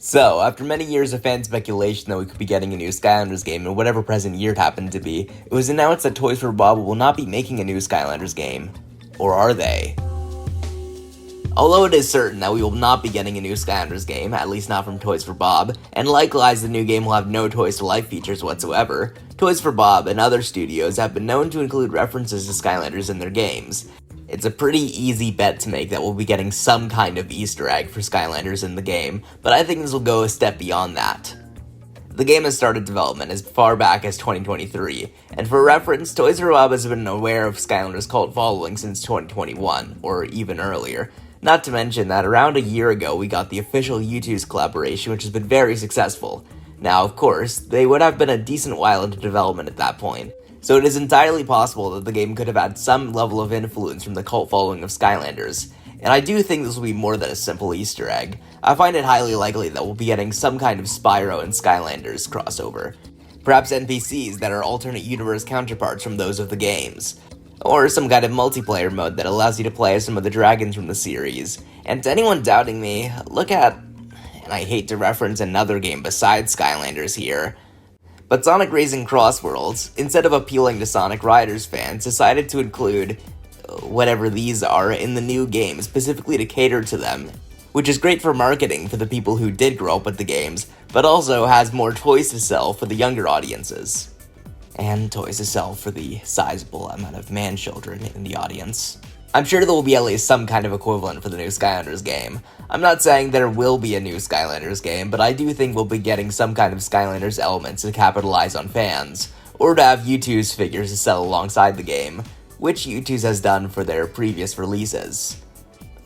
So, after many years of fan speculation that we could be getting a new Skylanders game in whatever present year it happened to be, it was announced that Toys for Bob will not be making a new Skylanders game. Or are they? Although it is certain that we will not be getting a new Skylanders game, at least not from Toys for Bob, and likewise the new game will have no Toys to Life features whatsoever, Toys for Bob and other studios have been known to include references to Skylanders in their games. It's a pretty easy bet to make that we'll be getting some kind of Easter egg for Skylanders in the game, but I think this will go a step beyond that. The game has started development as far back as 2023, and for reference, Toys for Bob has been aware of Skylanders' cult following since 2021, or even earlier. Not to mention that around a year ago we got the official U2's collaboration, which has been very successful. Now, of course, they would have been a decent while into development at that point, so it is entirely possible that the game could have had some level of influence from the cult following of Skylanders, and I do think this will be more than a simple Easter egg. I find it highly likely that we'll be getting some kind of Spyro and Skylanders crossover. Perhaps NPCs that are alternate universe counterparts from those of the games. Or some kind of multiplayer mode that allows you to play as some of the dragons from the series. And to anyone doubting me, look at, and I hate to reference another game besides Skylanders here, but Sonic Racing Cross Worlds, instead of appealing to Sonic Riders fans, decided to include whatever these are in the new game, specifically to cater to them, which is great for marketing for the people who did grow up with the games, but also has more toys to sell for the younger audiences. And toys to sell for the sizable amount of man-children in the audience. I'm sure there will be at least some kind of equivalent for the new Skylanders game. I'm not saying there will be a new Skylanders game, but I do think we'll be getting some kind of Skylanders elements to capitalize on fans, or to have U2's figures to sell alongside the game, which U2's has done for their previous releases.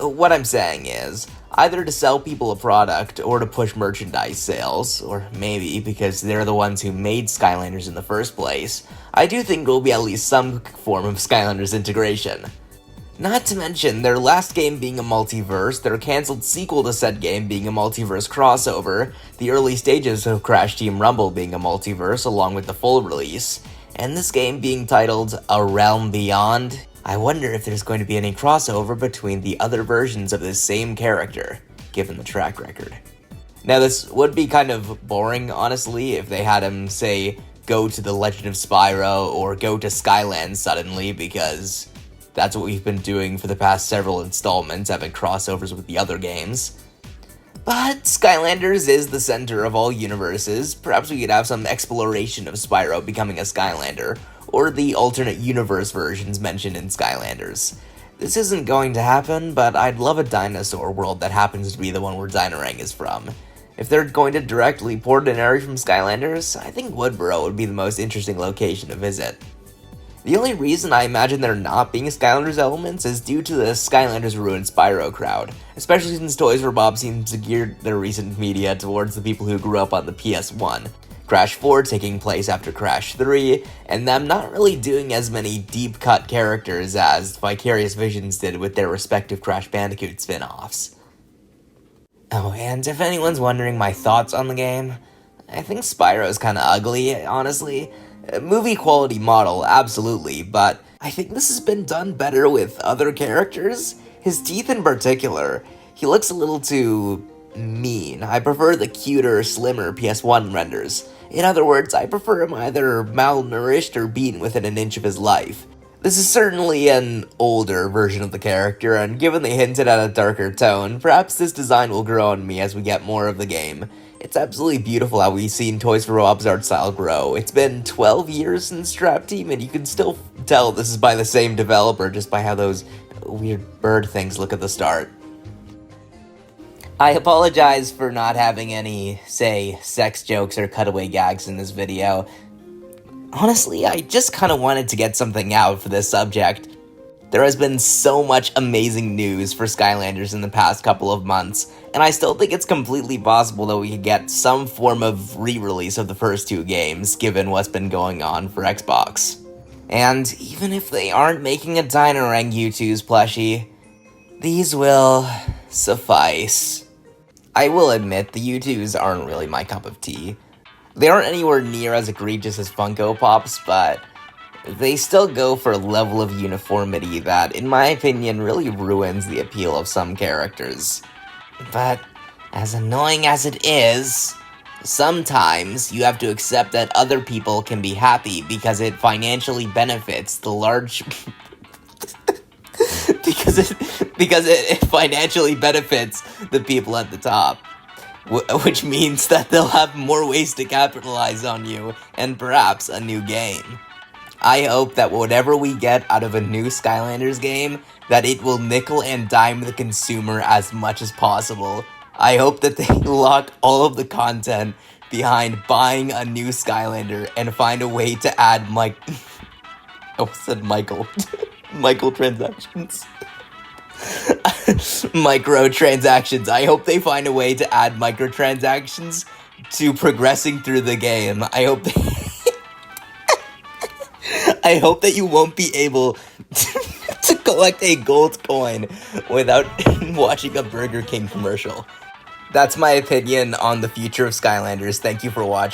What I'm saying is, either to sell people a product or to push merchandise sales, or maybe because they're the ones who made Skylanders in the first place, I do think there will be at least some form of Skylanders integration. Not to mention their last game being a multiverse, their cancelled sequel to said game being a multiverse crossover, the early stages of Crash Team Rumble being a multiverse along with the full release, and this game being titled A Realm Beyond. I wonder if there's going to be any crossover between the other versions of this same character, given the track record. Now this would be kind of boring, honestly, if they had him, say, go to The Legend of Spyro or go to Skylands suddenly, because that's what we've been doing for the past several installments, having crossovers with the other games. But Skylanders is the center of all universes. Perhaps we could have some exploration of Spyro becoming a Skylander, or the alternate universe versions mentioned in Skylanders. This isn't going to happen, but I'd love a dinosaur world that happens to be the one where Dynarang is from. If they're going to directly port an area from Skylanders, I think Woodboro would be the most interesting location to visit. The only reason I imagine there not being Skylanders elements is due to the Skylanders Ruined Spyro crowd, especially since Toys for Bob seems to gear their recent media towards the people who grew up on the PS1. Crash 4 taking place after Crash 3, and them not really doing as many deep-cut characters as Vicarious Visions did with their respective Crash Bandicoot spin-offs. Oh, and if anyone's wondering my thoughts on the game, I think Spyro's kinda ugly, honestly. Movie quality model, absolutely, but I think this has been done better with other characters. His teeth in particular, he looks a little too mean. I prefer the cuter, slimmer PS1 renders. In other words, I prefer him either malnourished or beaten within an inch of his life. This is certainly an older version of the character, and given they hinted at a darker tone, perhaps this design will grow on me as we get more of the game. It's absolutely beautiful how we've seen Toys for Bob's art style grow. It's been 12 years since Trap Team, and you can still tell this is by the same developer just by how those weird bird things look at the start. I apologize for not having any, say, sex jokes or cutaway gags in this video. Honestly, I just kinda wanted to get something out for this subject. There has been so much amazing news for Skylanders in the past couple of months, and I still think it's completely possible that we could get some form of re-release of the first two games, given what's been going on for Xbox. And even if they aren't making a Dynarang U2's plushie, these will suffice. I will admit, the U2s aren't really my cup of tea. They aren't anywhere near as egregious as Funko Pops, but they still go for a level of uniformity that, in my opinion, really ruins the appeal of some characters. But As annoying as it is, sometimes you have to accept that other people can be happy because it financially benefits the large... because it financially benefits the people at the top. Which means that they'll have more ways to capitalize on you, and perhaps a new game. I hope that whatever we get out of a new Skylanders game, that it will nickel and dime the consumer as much as possible. I hope that they lock all of the content behind buying a new Skylander and find a way to add microtransactions. Microtransactions. I hope they find a way to add microtransactions to progressing through the game. I hope that you won't be able to collect a gold coin without watching a Burger King commercial. That's my opinion on the future of Skylanders. Thank you for watching.